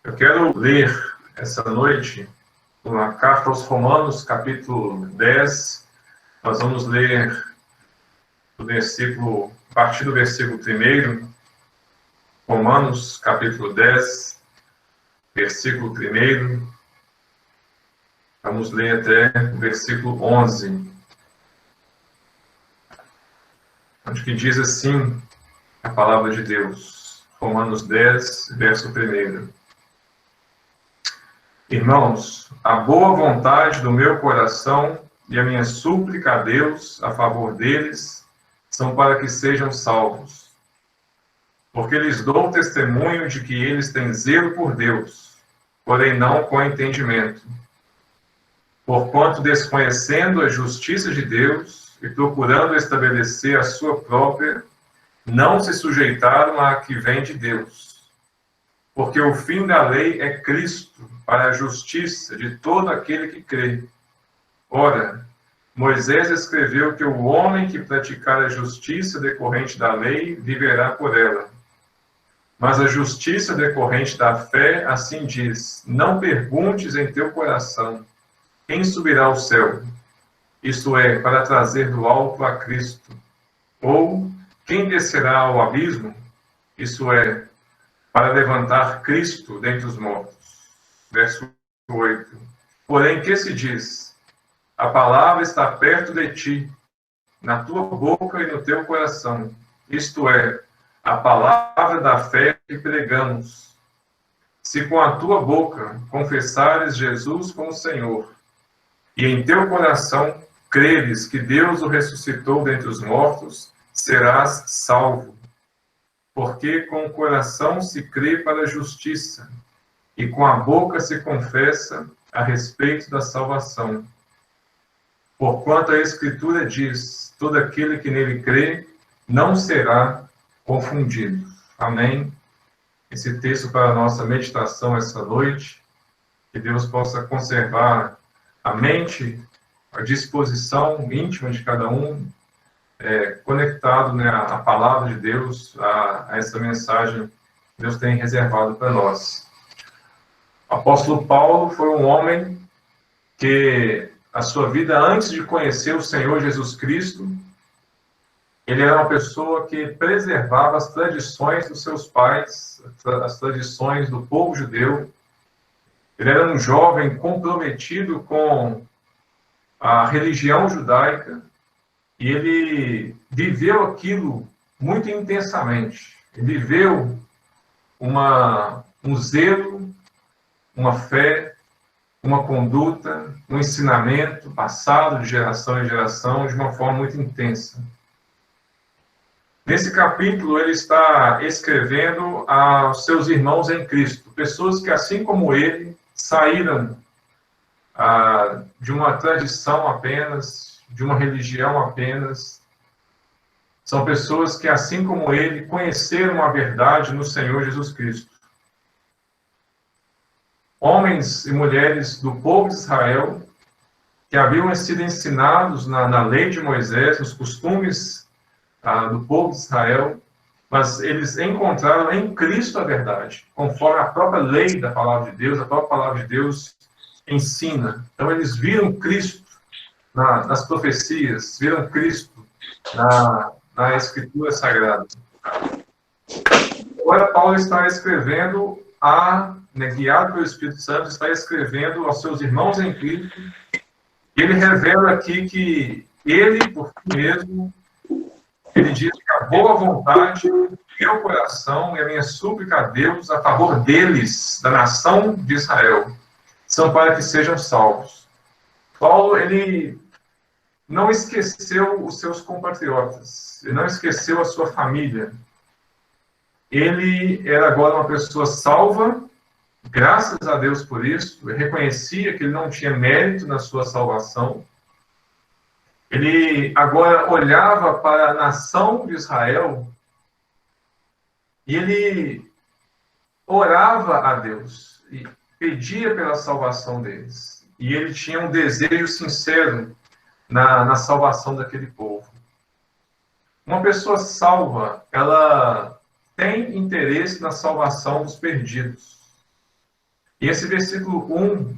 Eu quero ler essa noite uma carta aos Romanos, capítulo 10. Nós vamos ler o versículo, a partir do versículo 1, Romanos, capítulo 10, versículo 1. Vamos ler até o versículo 11, onde que diz assim a palavra de Deus. Romanos 10, verso 1. Irmãos, a boa vontade do meu coração e a minha súplica a Deus a favor deles são para que sejam salvos. Porque lhes dou testemunho de que eles têm zelo por Deus, porém não com entendimento. Porquanto, desconhecendo a justiça de Deus e procurando estabelecer a sua própria, não se sujeitaram à que vem de Deus. Porque o fim da lei é Cristo, para a justiça de todo aquele que crê. Ora, Moisés escreveu que o homem que praticar a justiça decorrente da lei viverá por ela. Mas a justiça decorrente da fé, assim diz: não perguntes em teu coração, quem subirá ao céu? Isto é, para trazer do alto a Cristo. Ou, quem descerá ao abismo? Isso é, para levantar Cristo dentre os mortos. Verso 8. Porém, que se diz? A palavra está perto de ti, na tua boca e no teu coração. Isto é, a palavra da fé que pregamos. Se com a tua boca confessares Jesus como Senhor, e em teu coração creres que Deus o ressuscitou dentre os mortos, serás salvo. Porque com o coração se crê para a justiça, e com a boca se confessa a respeito da salvação. Porquanto a Escritura diz: todo aquele que nele crê não será confundido. Amém? Esse texto para a nossa meditação essa noite, que Deus possa conservar a mente, a disposição íntima de cada um, conectado, né, à palavra de Deus, a essa mensagem que Deus tem reservado para nós. O apóstolo Paulo foi um homem que, a sua vida antes de conhecer o Senhor Jesus Cristo, ele era uma pessoa que preservava as tradições dos seus pais, as tradições do povo judeu. Ele era um jovem comprometido com a religião judaica e ele viveu aquilo muito intensamente. Ele viveu um zelo, uma fé, uma conduta, um ensinamento passado de geração em geração de uma forma muito intensa. Nesse capítulo, ele está escrevendo aos seus irmãos em Cristo, pessoas que, assim como ele, saíram de uma tradição apenas, de uma religião apenas. São pessoas que, assim como ele, conheceram a verdade no Senhor Jesus Cristo. Homens e mulheres do povo de Israel, que haviam sido ensinados na lei de Moisés, nos costumes do povo de Israel, mas eles encontraram em Cristo a verdade, conforme a própria lei da palavra de Deus, a própria palavra de Deus ensina. Então, eles viram Cristo nas profecias, viram Cristo na Escritura Sagrada. Agora, Paulo está escrevendo guiado pelo Espírito Santo, está escrevendo aos seus irmãos em Cristo, e ele revela aqui que ele, por si mesmo, ele diz que a boa vontade do meu coração e a minha súplica a Deus a favor deles, da nação de Israel, são para que sejam salvos. Paulo, ele não esqueceu os seus compatriotas, ele não esqueceu a sua família. Ele era agora uma pessoa salva, graças a Deus por isso. Ele reconhecia que ele não tinha mérito na sua salvação. Ele agora olhava para a nação de Israel e ele orava a Deus e pedia pela salvação deles. E ele tinha um desejo sincero na salvação daquele povo. Uma pessoa salva, ela tem interesse na salvação dos perdidos. E esse versículo 1,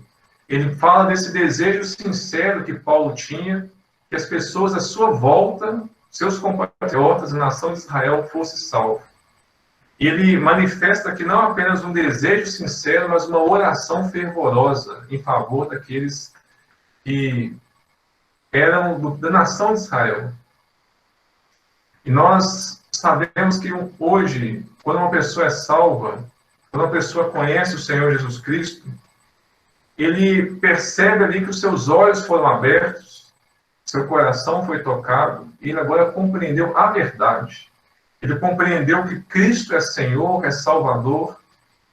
ele fala desse desejo sincero que Paulo tinha, que as pessoas à sua volta, seus compatriotas, a nação de Israel, fossem salvos. E ele manifesta que não apenas um desejo sincero, mas uma oração fervorosa em favor daqueles que eram da nação de Israel. E nós sabemos que hoje, quando uma pessoa é salva, quando uma pessoa conhece o Senhor Jesus Cristo, ele percebe ali que os seus olhos foram abertos, seu coração foi tocado, e ele agora compreendeu a verdade. Ele compreendeu que Cristo é Senhor, é Salvador.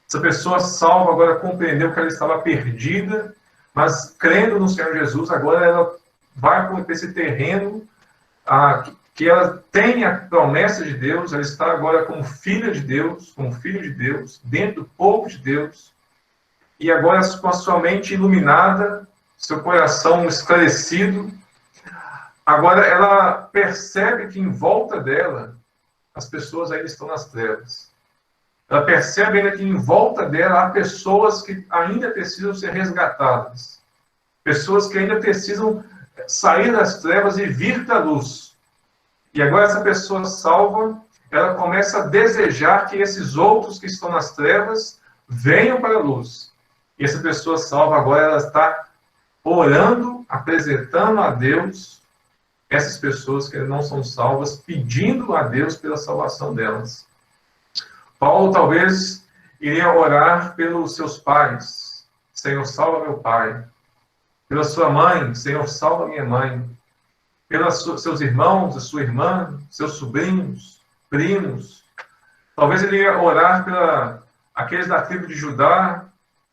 Essa pessoa salva agora compreendeu que ela estava perdida, mas crendo no Senhor Jesus, agora ela vai para esse terreno que ela tem a promessa de Deus, ela está agora como filha de Deus, como filho de Deus, dentro do povo de Deus, e agora com a sua mente iluminada, seu coração esclarecido, agora ela percebe que em volta dela, as pessoas ainda estão nas trevas. Ela percebe ainda que em volta dela há pessoas que ainda precisam ser resgatadas, pessoas que ainda precisam sair das trevas e vir para a luz. E agora essa pessoa salva, ela começa a desejar que esses outros que estão nas trevas venham para a luz. E essa pessoa salva agora, ela está orando, apresentando a Deus essas pessoas que não são salvas, pedindo a Deus pela salvação delas. Paulo talvez iria orar pelos seus pais. Senhor, salva meu pai. Pela sua mãe, Senhor, salva minha mãe. Pelos seus irmãos, a sua irmã, seus sobrinhos, primos. Talvez ele ia orar pela aqueles da tribo de Judá,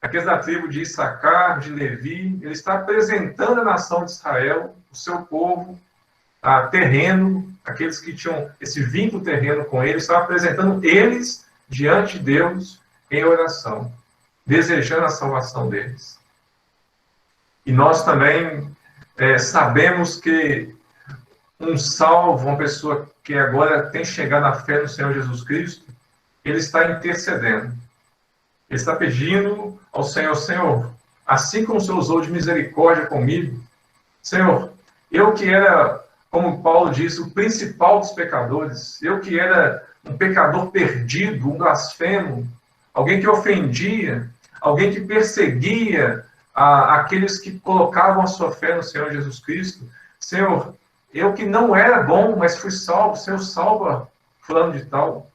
aqueles da tribo de Issacar, de Levi. Ele está apresentando a nação de Israel, o seu povo, terreno, aqueles que tinham esse vínculo terreno com ele, está apresentando eles diante de Deus em oração, desejando a salvação deles. E nós também sabemos que um salvo, uma pessoa que agora tem chegado à fé no Senhor Jesus Cristo, ele está intercedendo. Ele está pedindo ao Senhor, Senhor, assim como o Senhor usou de misericórdia comigo, Senhor, eu que era, como Paulo disse, o principal dos pecadores, eu que era um pecador perdido, um blasfemo, alguém que ofendia, alguém que perseguia aqueles que colocavam a sua fé no Senhor Jesus Cristo, Senhor, eu que não era bom, mas fui salvo, Senhor, salva fulano de tal.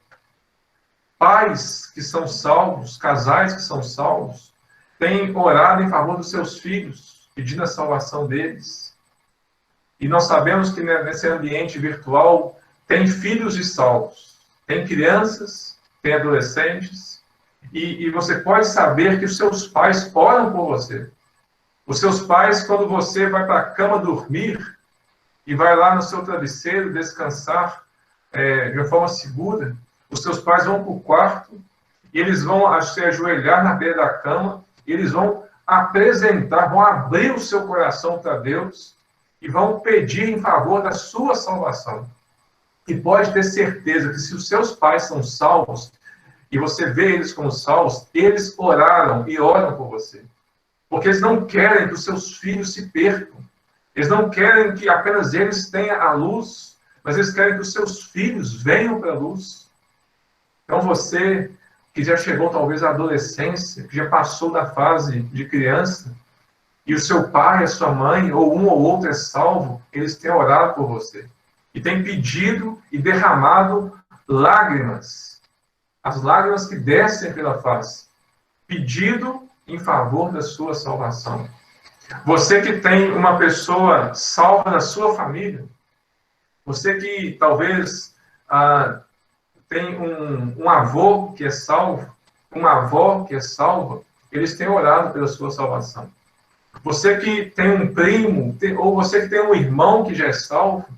Pais que são salvos, casais que são salvos, têm orado em favor dos seus filhos, pedindo a salvação deles. E nós sabemos que nesse ambiente virtual tem filhos de salvos, tem crianças, tem adolescentes, e você pode saber que os seus pais oram por você. Os seus pais, quando você vai para a cama dormir, e vai lá no seu travesseiro descansar de uma forma segura, os seus pais vão para o quarto, e eles vão se ajoelhar na beira da cama, e eles vão apresentar, vão abrir o seu coração para Deus, e vão pedir em favor da sua salvação. E pode ter certeza que se os seus pais são salvos, e você vê eles como salvos, eles oraram e oram por você. Porque eles não querem que os seus filhos se percam. Eles não querem que apenas eles tenham a luz, mas eles querem que os seus filhos venham para a luz. Então você, que já chegou talvez à adolescência, que já passou da fase de criança, e o seu pai, a sua mãe, ou um ou outro é salvo, eles têm orado por você. E têm pedido e derramado lágrimas. As lágrimas que descem pela face. Pedido em favor da sua salvação. Você que tem uma pessoa salva na sua família, você que talvez tem um avô que é salvo, uma avó que é salva, eles têm orado pela sua salvação. Você que tem um primo, ou você que tem um irmão que já é salvo,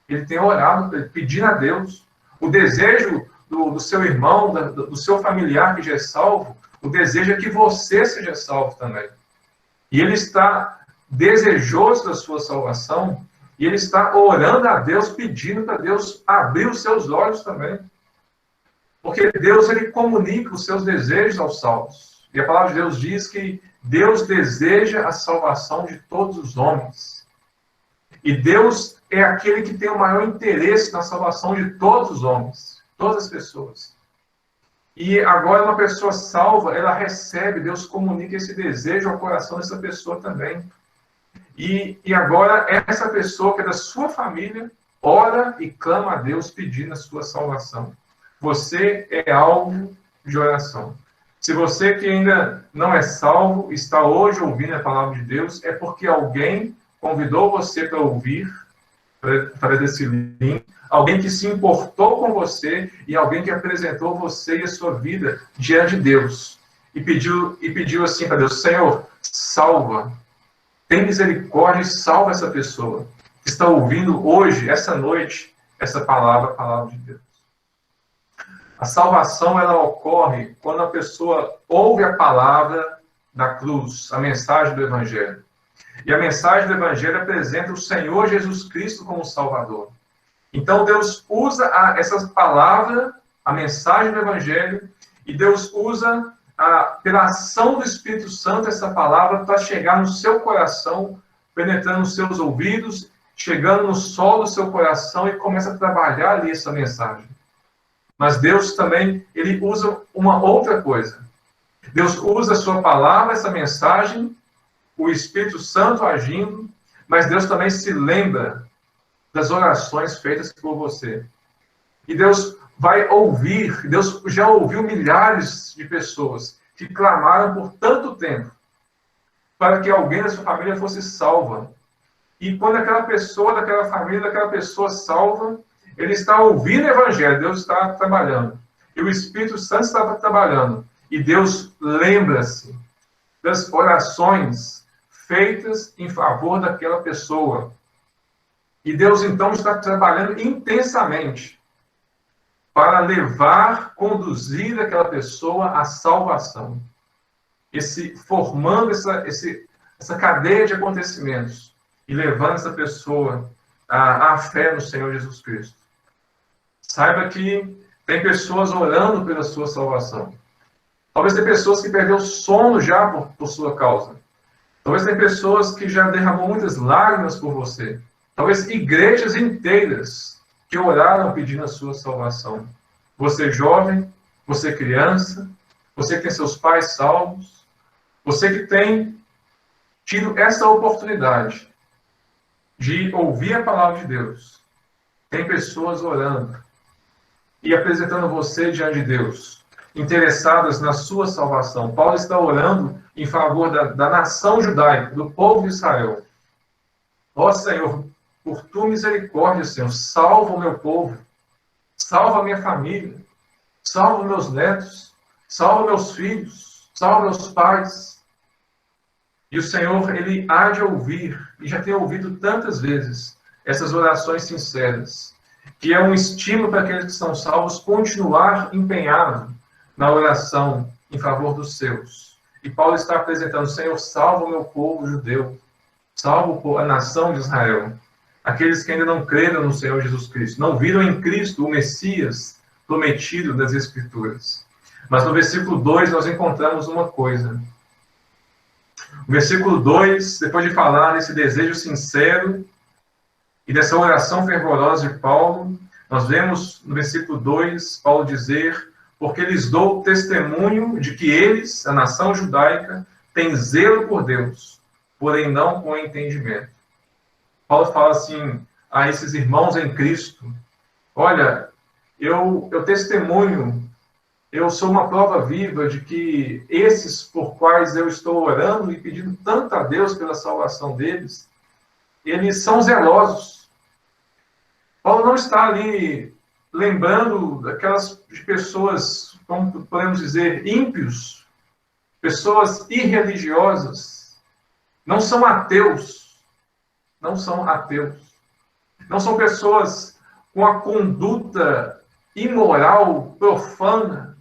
ele tem orado, pedindo a Deus. O desejo do seu irmão, do seu familiar que já é salvo, o desejo é que você seja salvo também. E ele está desejoso da sua salvação, e ele está orando a Deus, pedindo para Deus abrir os seus olhos também. Porque Deus, ele comunica os seus desejos aos salvos. E a palavra de Deus diz que Deus deseja a salvação de todos os homens. E Deus é aquele que tem o maior interesse na salvação de todos os homens, todas as pessoas. E agora uma pessoa salva, ela recebe, Deus comunica esse desejo ao coração dessa pessoa também. E agora essa pessoa que é da sua família, ora e clama a Deus pedindo a sua salvação. Você é alvo de oração. Se você que ainda não é salvo, está hoje ouvindo a palavra de Deus, é porque alguém convidou você para ouvir, para esse link, alguém que se importou com você e alguém que apresentou você e a sua vida diante de Deus. E pediu assim para Deus: Senhor, salva, tem misericórdia e salva essa pessoa que está ouvindo hoje, essa noite, essa palavra, a palavra de Deus. A salvação, ela ocorre quando a pessoa ouve a palavra da cruz, a mensagem do Evangelho. E a mensagem do Evangelho apresenta o Senhor Jesus Cristo como Salvador. Então, Deus usa essa palavra, a mensagem do Evangelho, e Deus usa, pela ação do Espírito Santo, essa palavra para chegar no seu coração, penetrando nos seus ouvidos, chegando no solo do seu coração e começa a trabalhar ali essa mensagem. Mas Deus também, ele usa uma outra coisa. Deus usa a sua palavra, essa mensagem, o Espírito Santo agindo, mas Deus também se lembra das orações feitas por você. E Deus vai ouvir, Deus já ouviu milhares de pessoas que clamaram por tanto tempo para que alguém da sua família fosse salva. E quando aquela pessoa, daquela família, daquela pessoa salva, ele está ouvindo o Evangelho, Deus está trabalhando. E o Espírito Santo está trabalhando. E Deus lembra-se das orações feitas em favor daquela pessoa. E Deus, então, está trabalhando intensamente para levar, conduzir aquela pessoa à salvação. Formando essa cadeia de acontecimentos e levando essa pessoa à fé no Senhor Jesus Cristo. Saiba que tem pessoas orando pela sua salvação. Talvez tem pessoas que perderam o sono já por sua causa. Talvez tem pessoas que já derramou muitas lágrimas por você. Talvez igrejas inteiras que oraram pedindo a sua salvação. Você jovem, você criança, você que tem seus pais salvos, você que tem tido essa oportunidade de ouvir a palavra de Deus. Tem pessoas orando e apresentando você diante de Deus, interessadas na sua salvação. Paulo está orando em favor da nação judaica, do povo de Israel. Ó Senhor, por tua misericórdia, Senhor, salva o meu povo, salva a minha família, salva meus netos, salva meus filhos, salva meus pais. E o Senhor, ele há de ouvir, e já tem ouvido tantas vezes, essas orações sinceras, que é um estímulo para aqueles que são salvos continuar empenhado na oração em favor dos seus. E Paulo está apresentando: Senhor, salva o meu povo judeu, salva a nação de Israel, aqueles que ainda não creram no Senhor Jesus Cristo, não viram em Cristo o Messias prometido das Escrituras. Mas no versículo 2 nós encontramos uma coisa. O versículo 2, depois de falar nesse desejo sincero e dessa oração fervorosa de Paulo, nós vemos no versículo 2, Paulo dizer: porque lhes dou testemunho de que eles, a nação judaica, têm zelo por Deus, porém não com entendimento. Paulo fala assim a esses irmãos em Cristo: olha, eu testemunho, eu sou uma prova viva de que esses por quais eu estou orando e pedindo tanto a Deus pela salvação deles, eles são zelosos. Paulo não está ali lembrando daquelas pessoas, como podemos dizer, ímpios, pessoas irreligiosas. Não são ateus. Não são ateus. Não são pessoas com a conduta imoral, profana.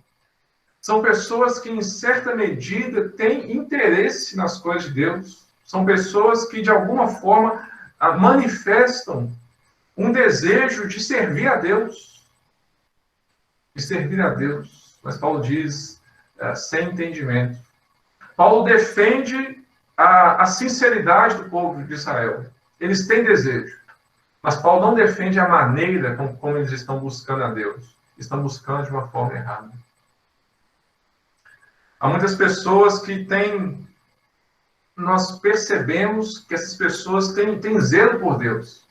São pessoas que, em certa medida, têm interesse nas coisas de Deus. São pessoas que, de alguma forma, manifestam um desejo de servir a Deus. De servir a Deus. Mas Paulo diz, sem entendimento. Paulo defende a sinceridade do povo de Israel. Eles têm desejo, mas Paulo não defende a maneira como eles estão buscando a Deus. Estão buscando de uma forma errada. Há muitas pessoas que têm... Nós percebemos que essas pessoas têm zelo por Deus.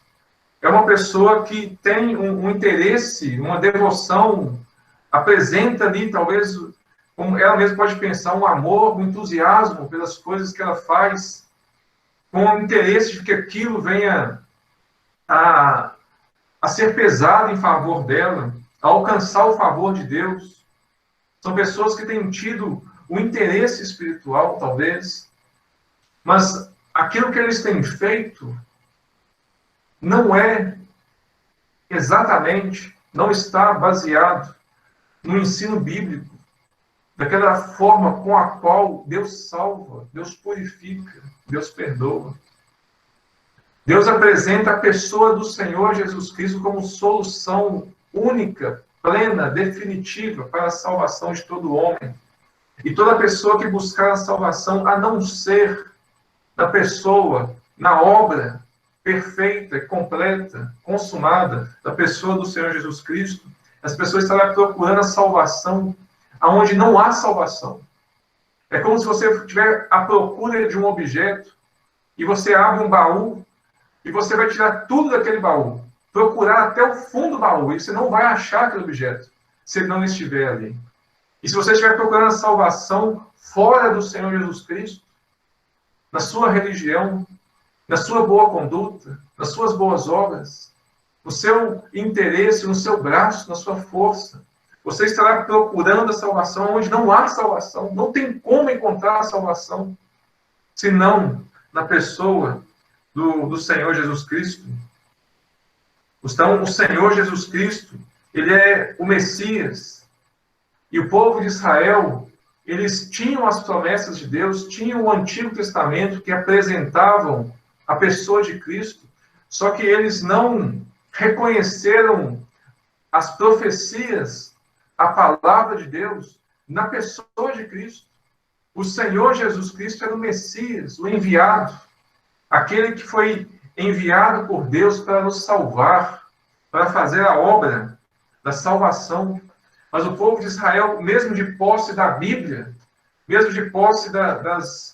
É uma pessoa que tem um interesse, uma devoção, apresenta ali, talvez, como ela mesma pode pensar, um amor, um entusiasmo pelas coisas que ela faz, com o interesse de que aquilo venha a ser pesado em favor dela, a alcançar o favor de Deus. São pessoas que têm tido um interesse espiritual, talvez, mas aquilo que eles têm feito não é exatamente, não está baseado no ensino bíblico, daquela forma com a qual Deus salva, Deus purifica, Deus perdoa. Deus apresenta a pessoa do Senhor Jesus Cristo como solução única, plena, definitiva para a salvação de todo homem. E toda pessoa que buscar a salvação, a não ser da pessoa, na obra perfeita, completa, consumada, da pessoa do Senhor Jesus Cristo, as pessoas estarão procurando a salvação aonde não há salvação. É como se você estiver à procura de um objeto e você abre um baú e você vai tirar tudo daquele baú, procurar até o fundo do baú, e você não vai achar aquele objeto, se ele não estiver ali. E se você estiver procurando a salvação fora do Senhor Jesus Cristo, na sua religião, na sua boa conduta, nas suas boas obras, no seu interesse, no seu braço, na sua força, você estará procurando a salvação onde não há salvação. Não tem como encontrar a salvação, senão na pessoa do Senhor Jesus Cristo. Então, o Senhor Jesus Cristo, ele é o Messias. E o povo de Israel, eles tinham as promessas de Deus, tinham o Antigo Testamento que apresentavam a pessoa de Cristo, só que eles não reconheceram as profecias, a palavra de Deus, na pessoa de Cristo. O Senhor Jesus Cristo era o Messias, o enviado, aquele que foi enviado por Deus para nos salvar, para fazer a obra da salvação. Mas o povo de Israel, mesmo de posse da Bíblia, mesmo de posse das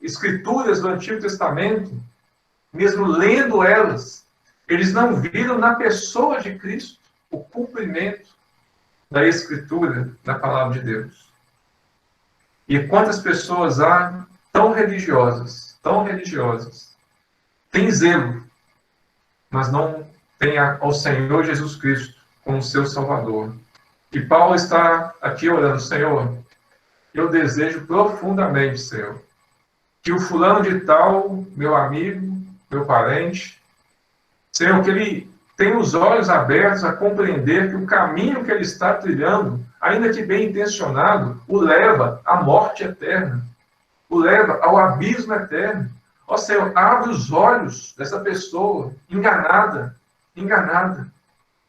Escrituras do Antigo Testamento, mesmo lendo elas, eles não viram na pessoa de Cristo o cumprimento da Escritura, da Palavra de Deus. E quantas pessoas há tão religiosas, têm zelo, mas não têm ao Senhor Jesus Cristo como seu Salvador. E Paulo está aqui orando: Senhor, eu desejo profundamente, Senhor, que o fulano de tal, meu amigo, meu parente, Senhor, que ele tenha os olhos abertos a compreender que o caminho que ele está trilhando, ainda que bem intencionado, o leva à morte eterna, o leva ao abismo eterno. Ó Senhor, abre os olhos dessa pessoa enganada.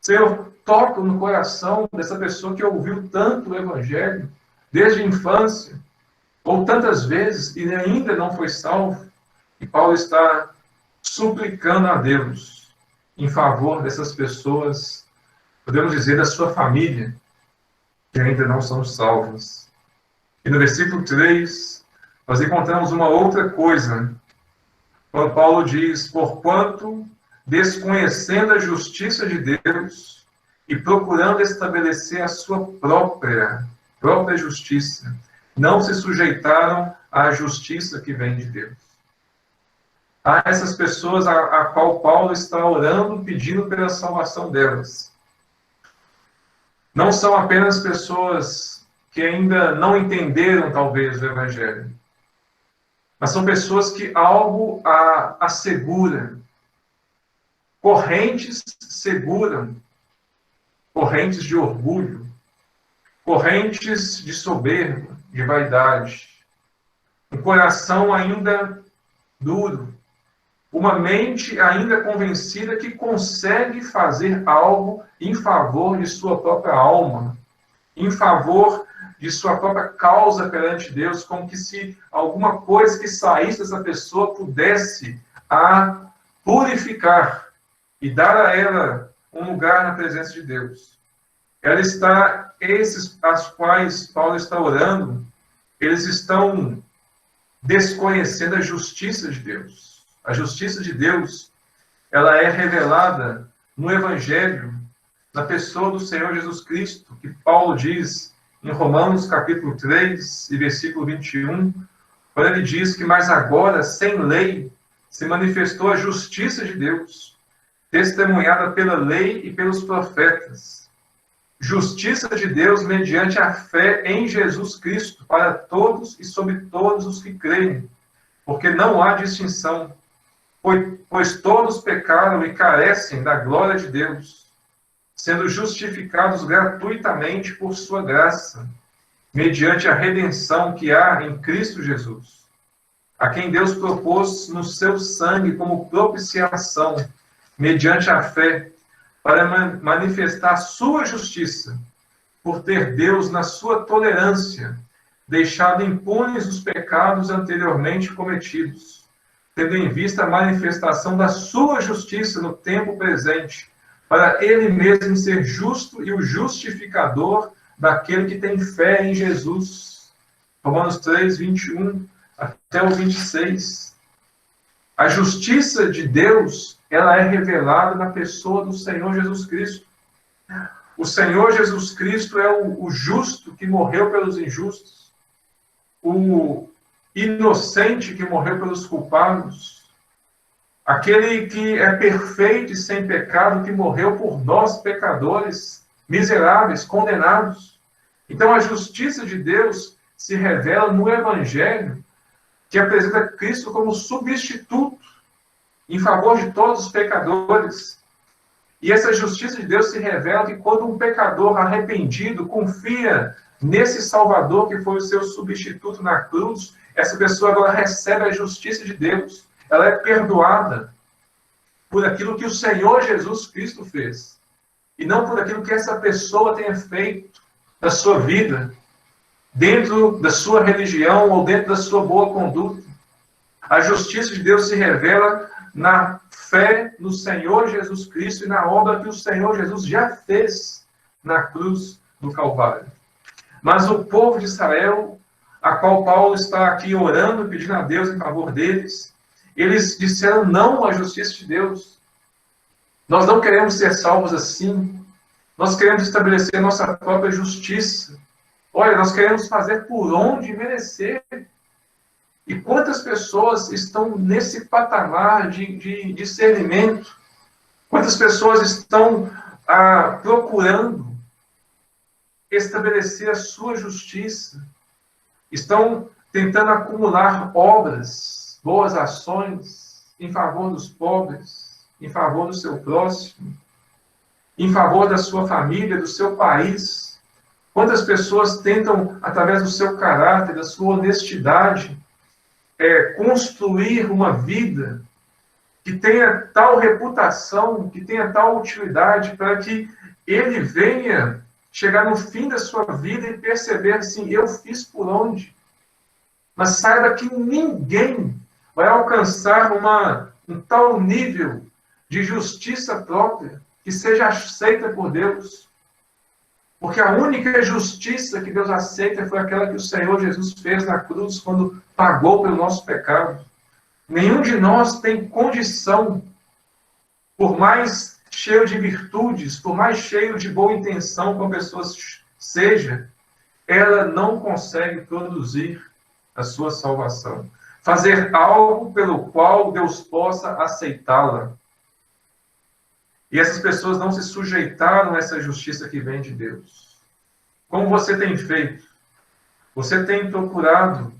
Senhor, toca no coração dessa pessoa que ouviu tanto o Evangelho, desde a infância, ou tantas vezes, e ainda não foi salvo. E Paulo está suplicando a Deus em favor dessas pessoas, podemos dizer, da sua família, que ainda não são salvas. E no versículo 3, nós encontramos uma outra coisa, quando Paulo diz: porquanto, desconhecendo a justiça de Deus e procurando estabelecer a sua própria justiça, não se sujeitaram à justiça que vem de Deus. Há essas pessoas a qual Paulo está orando, pedindo pela salvação delas. Não são apenas pessoas que ainda não entenderam, talvez, o Evangelho, mas são pessoas que algo assegura. Correntes seguram, correntes de orgulho, correntes de soberba, de vaidade, um coração ainda duro, uma mente ainda convencida que consegue fazer algo em favor de sua própria alma, em favor de sua própria causa perante Deus, como que se alguma coisa que saísse dessa pessoa pudesse a purificar e dar a ela um lugar na presença de Deus. Ela está, esses as quais Paulo está orando, eles estão desconhecendo a justiça de Deus. A justiça de Deus, ela é revelada no Evangelho, na pessoa do Senhor Jesus Cristo, que Paulo diz em Romanos capítulo 3 e versículo 21, quando ele diz que, mas agora, sem lei, se manifestou a justiça de Deus, testemunhada pela lei e pelos profetas. Justiça de Deus mediante a fé em Jesus Cristo, para todos e sobre todos os que creem, porque não há distinção, pois todos pecaram e carecem da glória de Deus, sendo justificados gratuitamente por sua graça, mediante a redenção que há em Cristo Jesus, a quem Deus propôs no seu sangue como propiciação, mediante a fé, para manifestar a sua justiça, por ter Deus, na sua tolerância, deixado impunes os pecados anteriormente cometidos, tendo em vista a manifestação da sua justiça no tempo presente, para ele mesmo ser justo e o justificador daquele que tem fé em Jesus. Romanos 3, 21 até o 26. A justiça de Deus, ela é revelada na pessoa do Senhor Jesus Cristo. O Senhor Jesus Cristo é o justo que morreu pelos injustos, o inocente que morreu pelos culpados, aquele que é perfeito e sem pecado, que morreu por nós, pecadores, miseráveis, condenados. Então, a justiça de Deus se revela no Evangelho, que apresenta Cristo como substituto em favor de todos os pecadores. E essa justiça de Deus se revela que quando um pecador arrependido confia nesse Salvador que foi o seu substituto na cruz, essa pessoa agora recebe a justiça de Deus. Ela é perdoada por aquilo que o Senhor Jesus Cristo fez, e não por aquilo que essa pessoa tenha feito da sua vida, dentro da sua religião ou dentro da sua boa conduta. A justiça de Deus se revela na fé no Senhor Jesus Cristo e na obra que o Senhor Jesus já fez na cruz do Calvário. Mas o povo de Israel, a qual Paulo está aqui orando, pedindo a Deus em favor deles, eles disseram não à justiça de Deus. Nós não queremos ser salvos assim. Nós queremos estabelecer nossa própria justiça. Olha, nós queremos fazer por onde merecer. E quantas pessoas estão nesse patamar de discernimento? Quantas pessoas estão procurando estabelecer a sua justiça? Estão tentando acumular obras, boas ações em favor dos pobres, em favor do seu próximo, em favor da sua família, do seu país. Quantas pessoas tentam, através do seu caráter, da sua honestidade, construir uma vida que tenha tal reputação, que tenha tal utilidade, para que ele venha chegar no fim da sua vida e perceber assim, eu fiz por onde. Mas saiba que ninguém vai alcançar um tal nível de justiça própria que seja aceita por Deus. Porque a única justiça que Deus aceita foi aquela que o Senhor Jesus fez na cruz quando pagou pelo nosso pecado. Nenhum de nós tem condição, por mais cheio de virtudes, por mais cheio de boa intenção que uma pessoa seja, ela não consegue produzir a sua salvação. Fazer algo pelo qual Deus possa aceitá-la. E essas pessoas não se sujeitaram a essa justiça que vem de Deus. Como você tem feito? Você tem procurado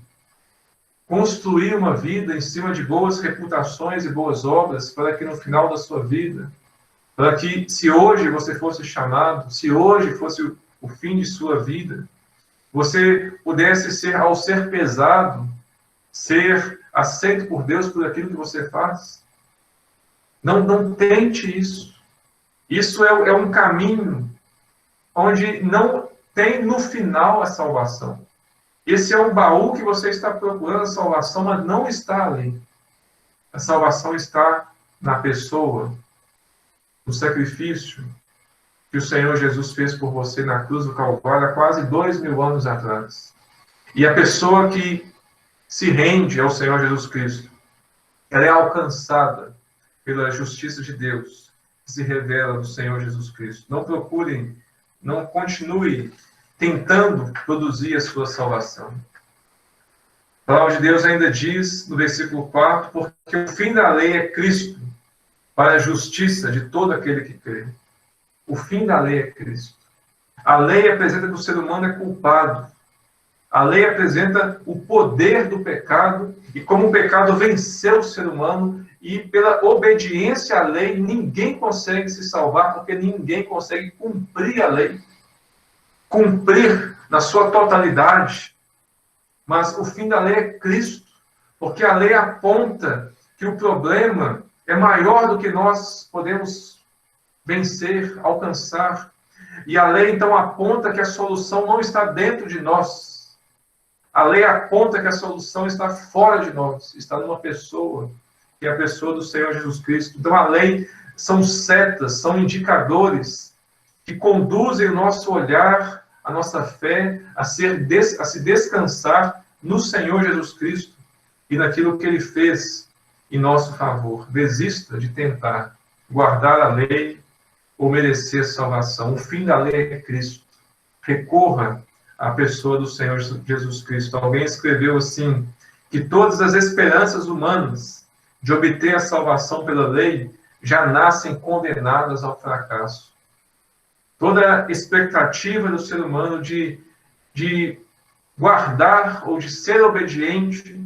construir uma vida em cima de boas reputações e boas obras, para que no final da sua vida, para que se hoje você fosse chamado, se hoje fosse o fim de sua vida, você pudesse ser, ao ser pesado, ser aceito por Deus por aquilo que você faz? Não tente isso. Isso é um caminho onde não tem no final a salvação. Esse é um baú que você está procurando a salvação, mas não está ali. A salvação está na pessoa, no sacrifício que o Senhor Jesus fez por você na cruz do Calvário há quase 2000 anos atrás. E a pessoa que se rende ao Senhor Jesus Cristo, ela é alcançada pela justiça de Deus, que se revela no Senhor Jesus Cristo. Não procurem, não continue tentando produzir a sua salvação. A palavra de Deus ainda diz, no versículo 4, porque o fim da lei é Cristo, para a justiça de todo aquele que crê. O fim da lei é Cristo. A lei apresenta que o ser humano é culpado. A lei apresenta o poder do pecado e como o pecado venceu o ser humano e pela obediência à lei ninguém consegue se salvar porque ninguém consegue cumprir a lei. Cumprir na sua totalidade. Mas o fim da lei é Cristo, porque a lei aponta que o problema é maior do que nós podemos vencer, alcançar. E a lei, então, aponta que a solução não está dentro de nós. A lei aponta que a solução está fora de nós, está numa pessoa, que é a pessoa do Senhor Jesus Cristo. Então, a lei são setas, são indicadores que conduzem o nosso olhar, a nossa fé, a se descansar no Senhor Jesus Cristo e naquilo que Ele fez em nosso favor. Desista de tentar guardar a lei ou merecer salvação. O fim da lei é Cristo. Recorra à pessoa do Senhor Jesus Cristo. Alguém escreveu assim, que todas as esperanças humanas de obter a salvação pela lei já nascem condenadas ao fracasso. Toda a expectativa do ser humano de guardar ou de ser obediente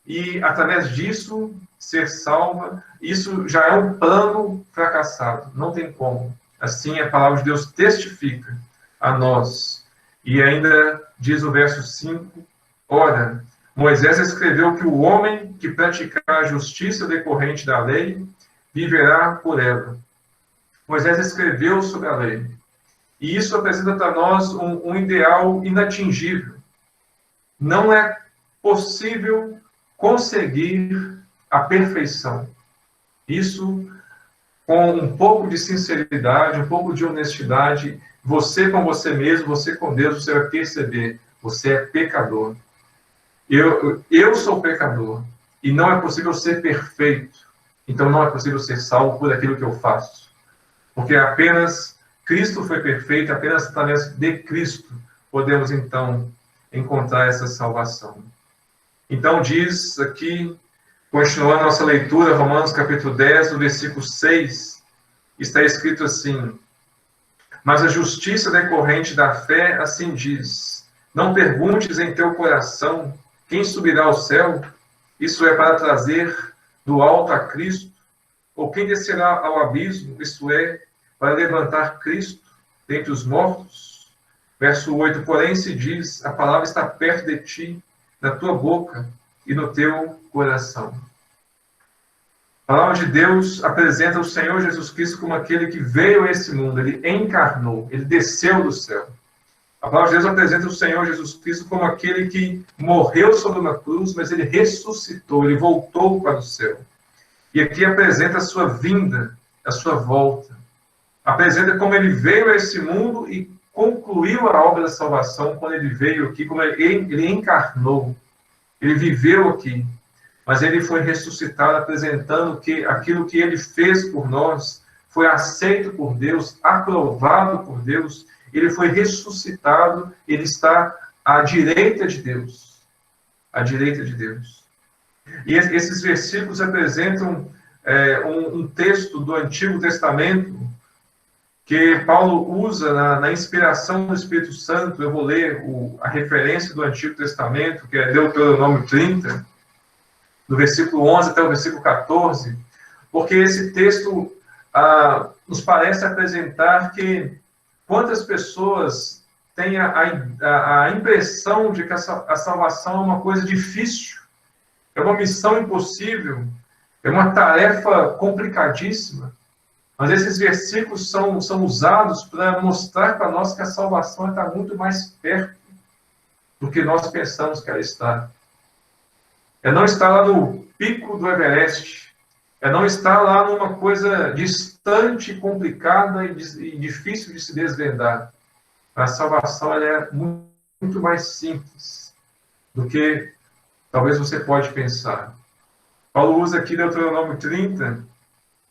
e, através disso, ser salva, isso já é um plano fracassado. Não tem como. Assim, a palavra de Deus testifica a nós. E ainda diz o verso 5, ora, Moisés escreveu que o homem que praticar a justiça decorrente da lei viverá por ela. Moisés escreveu sobre a lei. E isso apresenta para nós um ideal inatingível. Não é possível conseguir a perfeição. Isso, com um pouco de sinceridade, um pouco de honestidade, você com você mesmo, você com Deus, você vai perceber, você é pecador. Eu sou pecador. E não é possível ser perfeito. Então não é possível ser salvo por aquilo que eu faço. Porque apenas Cristo foi perfeito, apenas através de Cristo podemos, então, encontrar essa salvação. Então, diz aqui, continuando nossa leitura, Romanos capítulo 10, no versículo 6, está escrito assim, mas a justiça decorrente da fé assim diz, não perguntes em teu coração quem subirá ao céu, isso é para trazer do alto a Cristo, ou quem descerá ao abismo, isto é, para levantar Cristo dentre os mortos. Verso 8, porém se diz, a palavra está perto de ti, na tua boca e no teu coração. A palavra de Deus apresenta o Senhor Jesus Cristo como aquele que veio a esse mundo, ele encarnou, ele desceu do céu. A palavra de Deus apresenta o Senhor Jesus Cristo como aquele que morreu sobre uma cruz, mas ele ressuscitou, ele voltou para o céu. E aqui apresenta a sua vinda, a sua volta. Apresenta como ele veio a esse mundo e concluiu a obra da salvação quando ele veio aqui, como ele encarnou. Ele viveu aqui, mas ele foi ressuscitado, apresentando que aquilo que ele fez por nós foi aceito por Deus, aprovado por Deus. Ele foi ressuscitado, ele está à direita de Deus. À direita de Deus. E esses versículos apresentam um texto do Antigo Testamento que Paulo usa na inspiração do Espírito Santo. Eu vou ler a referência do Antigo Testamento, que é Deuteronômio 30, do versículo 11 até o versículo 14, porque esse texto nos parece apresentar que quantas pessoas têm a impressão de que a salvação é uma coisa difícil, é uma missão impossível, é uma tarefa complicadíssima. Mas esses versículos são usados para mostrar para nós que a salvação está muito mais perto do que nós pensamos que ela está. É não estar lá no pico do Everest. É não estar lá numa coisa distante, complicada e difícil de se desvendar. A salvação ela é muito mais simples do que talvez você pode pensar. Paulo usa aqui Deuteronômio 30,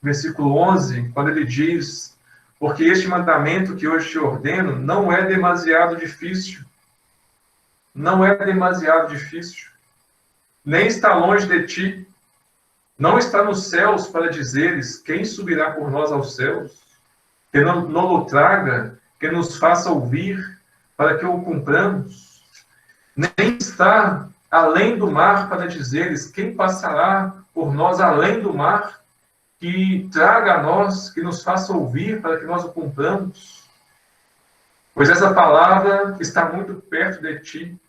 versículo 11, quando ele diz: porque este mandamento que hoje te ordeno não é demasiado difícil. Não é demasiado difícil. Nem está longe de ti. Não está nos céus para dizeres: quem subirá por nós aos céus? Que não o traga, que nos faça ouvir, para que o cumpramos. Nem está além do mar para dizeres: quem passará por nós além do mar, que traga a nós, que nos faça ouvir, para que nós o cumpramos. Pois essa palavra está muito perto de ti,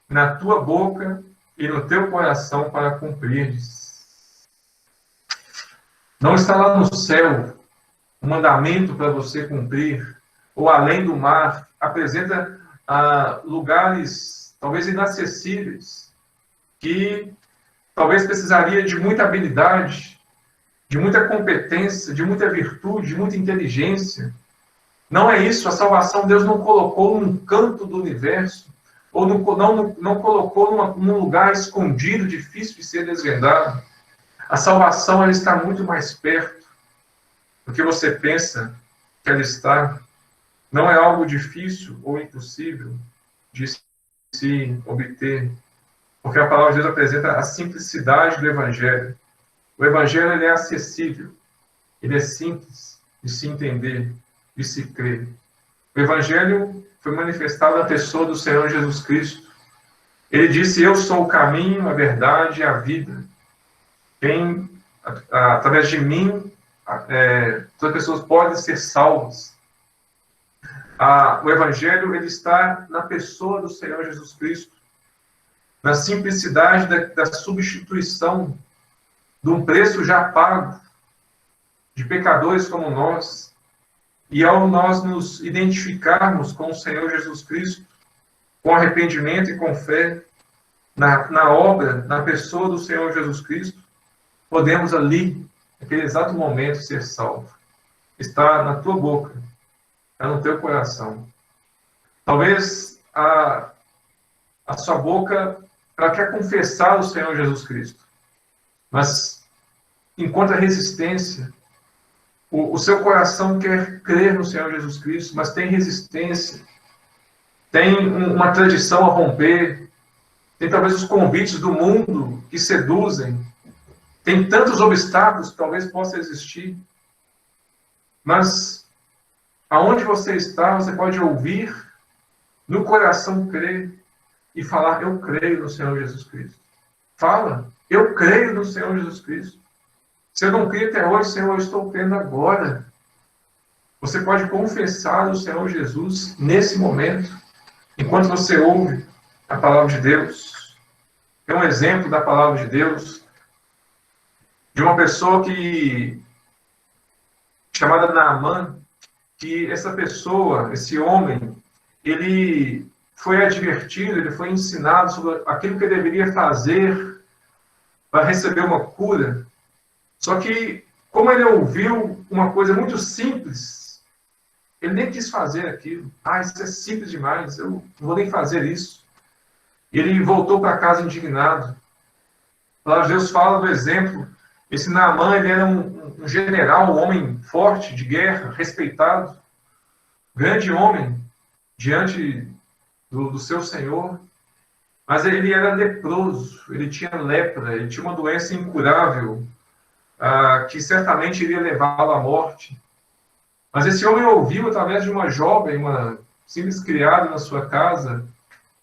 na tua boca e no teu coração, para cumprires. Não está lá no céu um mandamento para você cumprir, ou além do mar, apresenta lugares talvez inacessíveis, que talvez precisaria de muita habilidade, de muita competência, de muita virtude, de muita inteligência. Não é isso. A salvação Deus não colocou num canto do universo, ou não colocou num lugar escondido, difícil de ser desvendado. A salvação ela está muito mais perto do que você pensa que ela está. Não é algo difícil ou impossível de se obter, porque a palavra de Deus apresenta a simplicidade do Evangelho. O Evangelho ele é acessível, ele é simples de se entender, de se crer. O Evangelho foi manifestado na pessoa do Senhor Jesus Cristo. Ele disse: eu sou o caminho, a verdade e a vida. Quem, através de mim, todas as pessoas podem ser salvas. O Evangelho ele está na pessoa do Senhor Jesus Cristo, na simplicidade da substituição de um preço já pago, de pecadores como nós. E ao nós nos identificarmos com o Senhor Jesus Cristo, com arrependimento e com fé, na obra, na pessoa do Senhor Jesus Cristo, podemos ali, naquele exato momento, ser salvos. Está na tua boca, está no teu coração. Talvez a sua boca, ela quer confessar o Senhor Jesus Cristo, mas encontra resistência. O seu coração quer crer no Senhor Jesus Cristo, mas tem resistência. Tem uma tradição a romper. Tem talvez os convites do mundo que seduzem. Tem tantos obstáculos que talvez possa existir. Mas aonde você está, você pode ouvir, no coração crer e falar: eu creio no Senhor Jesus Cristo. Fala: eu creio no Senhor Jesus Cristo. Se eu não creio até hoje, Senhor, eu estou crendo agora. Você pode confessar o Senhor Jesus nesse momento, enquanto você ouve a palavra de Deus. É um exemplo da palavra de Deus, de uma pessoa chamada Naamã, que essa pessoa, esse homem, ele foi advertido, ele foi ensinado sobre aquilo que ele deveria fazer para receber uma cura. Só que, como ele ouviu uma coisa muito simples, ele nem quis fazer aquilo. Isso é simples demais, eu não vou nem fazer isso. E ele voltou para casa indignado. A palavra de Deus fala do exemplo. Esse Naamã, ele era um general, um homem forte, de guerra, respeitado. Grande homem, diante do seu Senhor. Mas ele era leproso, ele tinha lepra, ele tinha uma doença incurável, que certamente iria levá-lo à morte. Mas esse homem ouviu, através de uma jovem, uma simples criada na sua casa,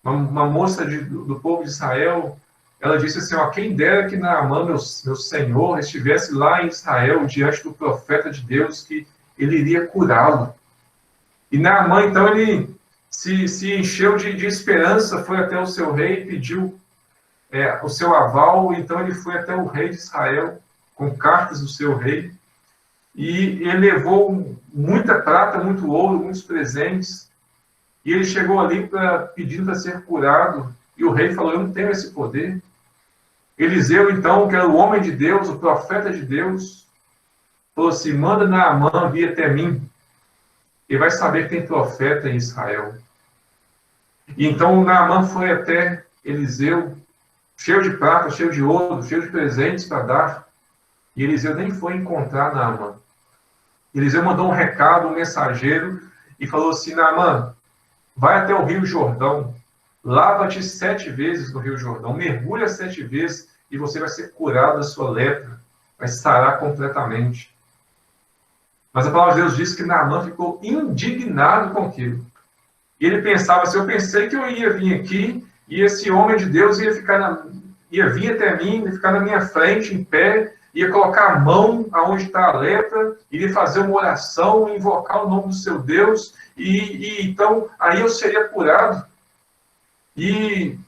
uma moça do povo de Israel, ela disse assim: quem dera que Naamã, meu senhor, estivesse lá em Israel, diante do profeta de Deus, que ele iria curá-lo. E Naamã, então, ele se encheu de esperança, foi até o seu rei, pediu o seu aval, então ele foi até o rei de Israel, com cartas do seu rei. e ele levou muita prata, muito ouro, muitos presentes, e ele chegou ali pedindo para ser curado, e o rei falou: eu não tenho esse poder. Eliseu, então, que era o homem de Deus, o profeta de Deus, falou assim: manda Naamã vir até mim, e vai saber que tem profeta em Israel. E então Naamã foi até Eliseu, cheio de prata, cheio de ouro, cheio de presentes para dar, e Eliseu nem foi encontrar Naamã. Eliseu mandou um recado, um mensageiro, e falou assim: Naamã, vai até o Rio Jordão, lava-te 7 vezes no Rio Jordão, mergulha 7 vezes, e você vai ser curado da sua lepra, vai sarar completamente. Mas a palavra de Deus diz que Naamã ficou indignado com aquilo. E ele pensava assim: eu pensei que eu ia vir aqui, e esse homem de Deus ia vir até mim, ia ficar na minha frente, em pé, ia colocar a mão aonde está a lepra, iria fazer uma oração, invocar o nome do seu Deus, e então aí eu seria curado. E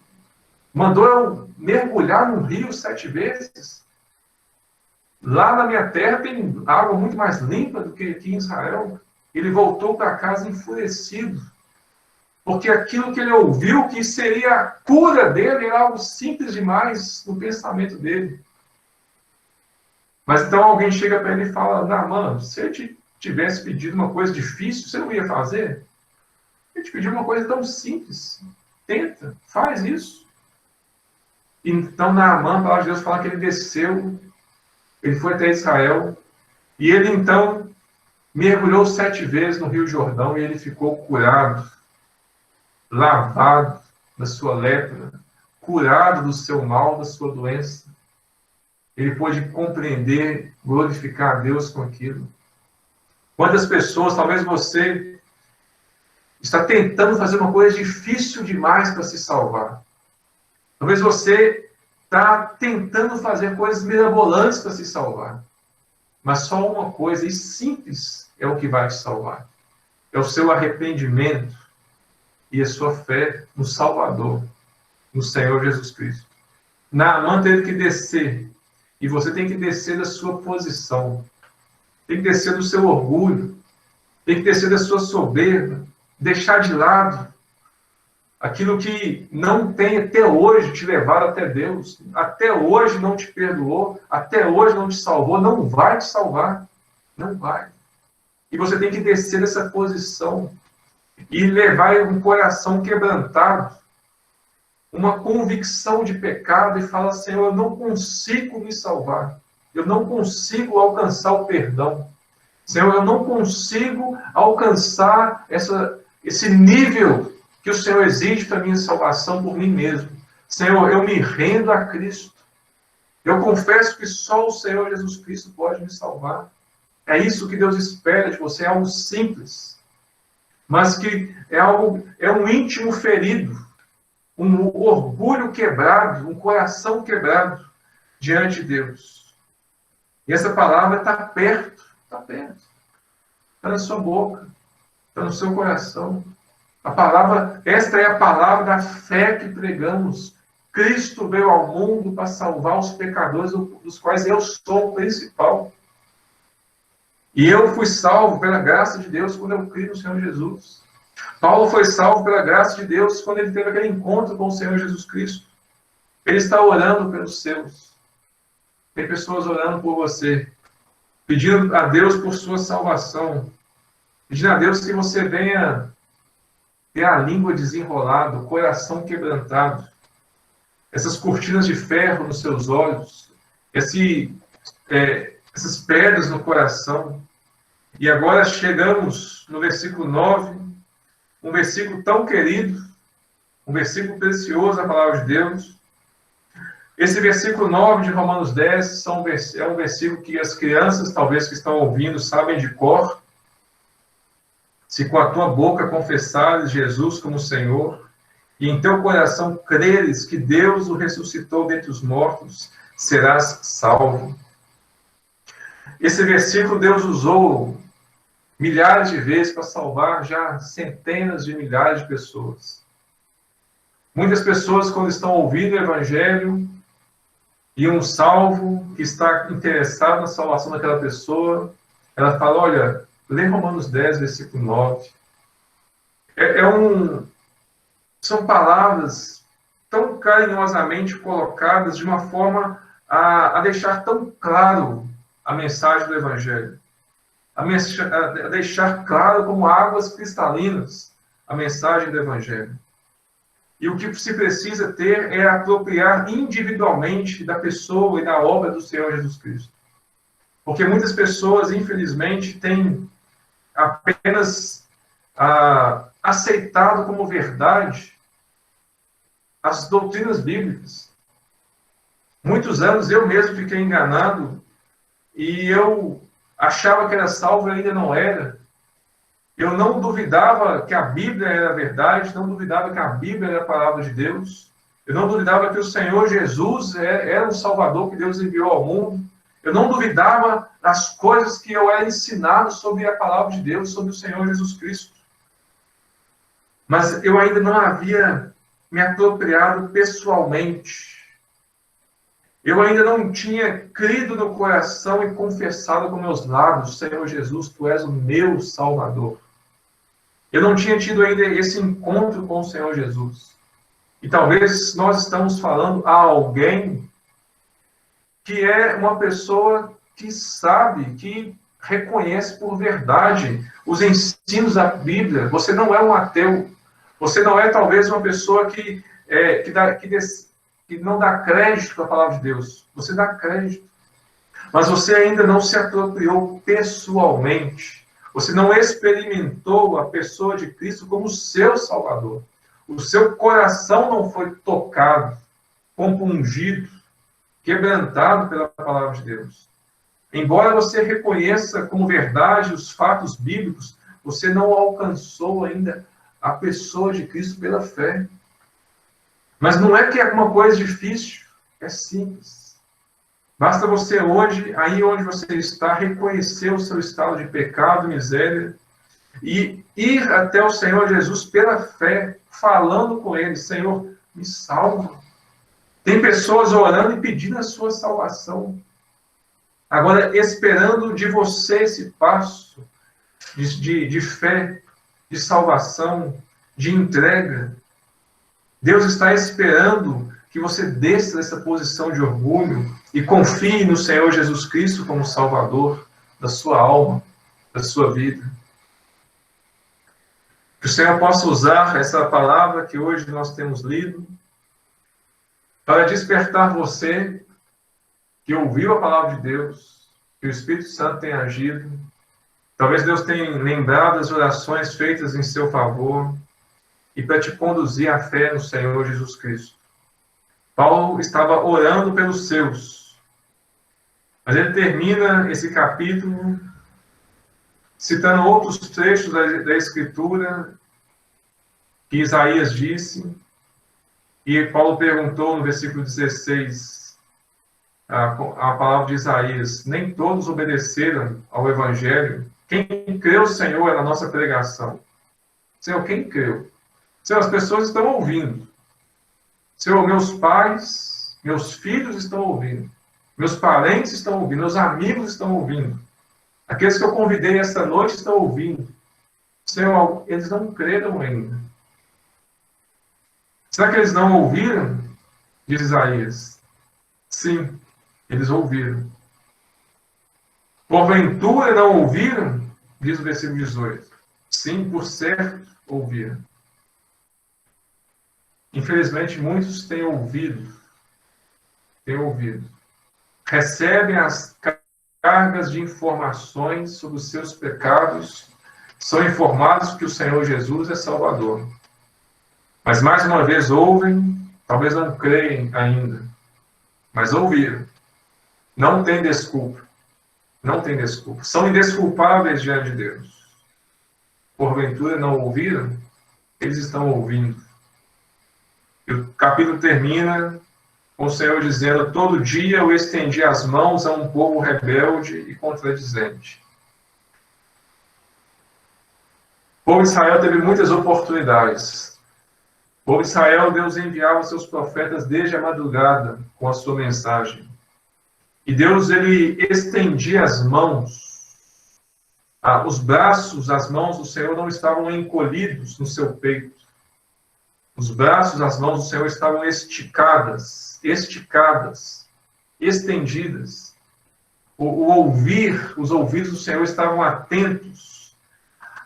mandou eu mergulhar no rio 7 vezes. Lá na minha terra tem água muito mais limpa do que aqui em Israel. Ele voltou para casa enfurecido, porque aquilo que ele ouviu que seria a cura dele era algo simples demais no pensamento dele. Mas então alguém chega para ele e fala: Naamã, se eu te tivesse pedido uma coisa difícil, você não ia fazer? Eu te pedi uma coisa tão simples. Tenta, faz isso. Então Naamã, a palavra de Deus fala que ele desceu, ele foi até Israel, e ele então mergulhou 7 vezes no Rio Jordão, e ele ficou curado, lavado da sua lepra, curado do seu mal, da sua doença. Ele pôde compreender, glorificar a Deus com aquilo. Quantas pessoas, talvez você, está tentando fazer uma coisa difícil demais para se salvar. Talvez você está tentando fazer coisas mirabolantes para se salvar. Mas só uma coisa, e simples, é o que vai te salvar. É o seu arrependimento e a sua fé no Salvador, no Senhor Jesus Cristo. Naamã teve que descer, e você tem que descer da sua posição, tem que descer do seu orgulho, tem que descer da sua soberba, deixar de lado aquilo que não tem até hoje te levado até Deus, até hoje não te perdoou, até hoje não te salvou, não vai te salvar, não vai. E você tem que descer dessa posição e levar um coração quebrantado, uma convicção de pecado, e falar: Senhor, eu não consigo me salvar, eu não consigo alcançar o perdão, Senhor, eu não consigo alcançar esse nível que o Senhor exige para a minha salvação por mim mesmo. Senhor, eu me rendo a Cristo, eu confesso que só o Senhor Jesus Cristo pode me salvar. É isso que Deus espera de você, é algo simples, mas que é um íntimo ferido, um orgulho quebrado, um coração quebrado diante de Deus. E essa palavra está perto, está na sua boca, está no seu coração. Esta é a palavra da fé que pregamos. Cristo veio ao mundo para salvar os pecadores, dos quais eu sou o principal. E eu fui salvo pela graça de Deus quando eu criei no Senhor Jesus. Paulo foi salvo pela graça de Deus quando ele teve aquele encontro com o Senhor Jesus Cristo. Ele está orando pelos seus. Tem pessoas orando por você, pedindo a Deus por sua salvação, pedindo a Deus que você venha ter a língua desenrolada, o coração quebrantado, essas cortinas de ferro nos seus olhos, essas pedras no coração. E agora chegamos no versículo 9, um versículo tão querido, um versículo precioso da palavra de Deus. Esse versículo 9 de Romanos 10 é um versículo que as crianças, talvez que estão ouvindo, sabem de cor. Se com a tua boca confessares Jesus como Senhor, e em teu coração creres que Deus o ressuscitou dentre os mortos, serás salvo. Esse versículo Deus usou milhares de vezes para salvar já centenas de milhares de pessoas. Muitas pessoas, quando estão ouvindo o Evangelho, e um salvo que está interessado na salvação daquela pessoa, ela fala, olha, lê Romanos 10, versículo 9. São palavras tão carinhosamente colocadas de uma forma a deixar tão claro a mensagem do Evangelho. A deixar claro como águas cristalinas a mensagem do Evangelho. E o que se precisa ter é apropriar individualmente da pessoa e da obra do Senhor Jesus Cristo. Porque muitas pessoas, infelizmente, têm apenas aceitado como verdade as doutrinas bíblicas. Muitos anos eu mesmo fiquei enganado e eu achava que era salvo e ainda não era. Eu não duvidava que a Bíblia era a verdade, não duvidava que a Bíblia era a palavra de Deus. Eu não duvidava que o Senhor Jesus era o Salvador que Deus enviou ao mundo. Eu não duvidava das coisas que eu era ensinado sobre a palavra de Deus, sobre o Senhor Jesus Cristo. Mas eu ainda não havia me apropriado pessoalmente. Eu ainda não tinha crido no coração e confessado com meus lábios, Senhor Jesus, Tu és o meu Salvador. Eu não tinha tido ainda esse encontro com o Senhor Jesus. E talvez nós estamos falando a alguém que é uma pessoa que sabe, que reconhece por verdade os ensinos da Bíblia. Você não é um ateu. Você não é, talvez, uma pessoa que não dá crédito à palavra de Deus. Você dá crédito. Mas você ainda não se apropriou pessoalmente. Você não experimentou a pessoa de Cristo como seu Salvador. O seu coração não foi tocado, compungido, quebrantado pela palavra de Deus. Embora você reconheça como verdade os fatos bíblicos, você não alcançou ainda a pessoa de Cristo pela fé. Mas não é que é alguma coisa difícil, é simples. Basta você hoje, aí onde você está, reconhecer o seu estado de pecado e miséria e ir até o Senhor Jesus pela fé, falando com Ele, Senhor, me salva. Tem pessoas orando e pedindo a sua salvação. Agora, esperando de você esse passo de fé, de salvação, de entrega. Deus está esperando que você desça dessa posição de orgulho e confie no Senhor Jesus Cristo como Salvador da sua alma, da sua vida. Que o Senhor possa usar essa palavra que hoje nós temos lido para despertar você que ouviu a palavra de Deus, que o Espírito Santo tem agido. Talvez Deus tenha lembrado as orações feitas em seu favor e para te conduzir à fé no Senhor Jesus Cristo. Paulo estava orando pelos seus, mas ele termina esse capítulo citando outros trechos da Escritura que Isaías disse, e Paulo perguntou no versículo 16, a palavra de Isaías, nem todos obedeceram ao Evangelho. Quem creu, Senhor, é na nossa pregação. Senhor, quem creu? Senhor, as pessoas estão ouvindo. Senhor, meus pais, meus filhos estão ouvindo. Meus parentes estão ouvindo. Meus amigos estão ouvindo. Aqueles que eu convidei esta noite estão ouvindo. Senhor, eles não creram ainda. Será que eles não ouviram? Diz Isaías. Sim, eles ouviram. Porventura não ouviram? Diz o versículo 18. Sim, por certo, ouviram. Infelizmente, muitos têm ouvido. Recebem as cargas de informações sobre os seus pecados, são informados que o Senhor Jesus é Salvador. Mas, mais uma vez, ouvem, talvez não creem ainda, mas ouviram. Não tem desculpa. Não tem desculpa. São indesculpáveis diante de Deus. Porventura não ouviram? Eles estão ouvindo. E o capítulo termina com o Senhor dizendo: todo dia eu estendi as mãos a um povo rebelde e contradizente. O povo de Israel teve muitas oportunidades. O povo de Israel, Deus enviava seus profetas desde a madrugada com a sua mensagem. E Deus, ele estendia as mãos Os braços, as mãos do Senhor não estavam encolhidos no seu peito. Os braços, as mãos do Senhor estavam esticadas, estendidas. Os ouvidos do Senhor estavam atentos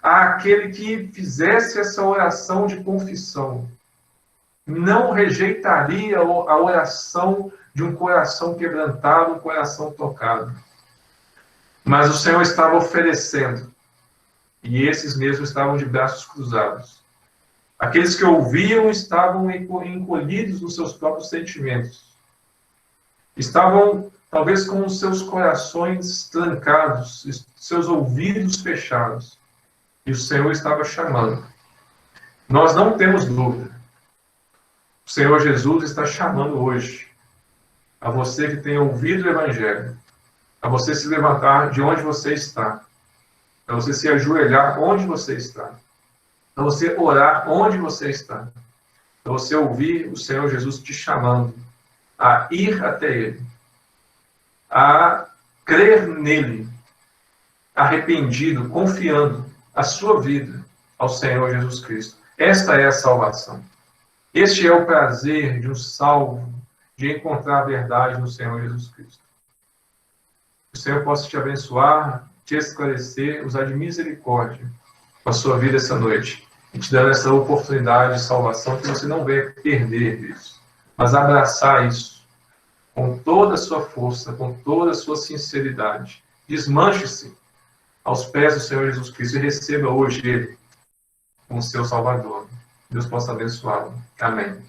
àquele que fizesse essa oração de confissão. Não rejeitaria a oração de um coração quebrantado, um coração tocado. Mas o Senhor estava oferecendo, e esses mesmos estavam de braços cruzados. Aqueles que ouviam estavam encolhidos nos seus próprios sentimentos. Estavam, talvez, com os seus corações trancados, seus ouvidos fechados. E o Senhor estava chamando. Nós não temos dúvida. O Senhor Jesus está chamando hoje a você que tem ouvido o Evangelho, a você se levantar de onde você está, a você se ajoelhar onde você está, a você orar onde você está, a você ouvir o Senhor Jesus te chamando a ir até Ele, a crer nele, arrependido, confiando a sua vida ao Senhor Jesus Cristo. Esta é a salvação. Este é o prazer de um salvo, de encontrar a verdade no Senhor Jesus Cristo. Que o Senhor possa te abençoar, te esclarecer, usar de misericórdia com a sua vida essa noite, e te dando essa oportunidade de salvação, que você não venha perder isso, mas abraçar isso com toda a sua força, com toda a sua sinceridade. Desmanche-se aos pés do Senhor Jesus Cristo e receba hoje Ele como seu Salvador. Deus possa abençoá-lo. Amém.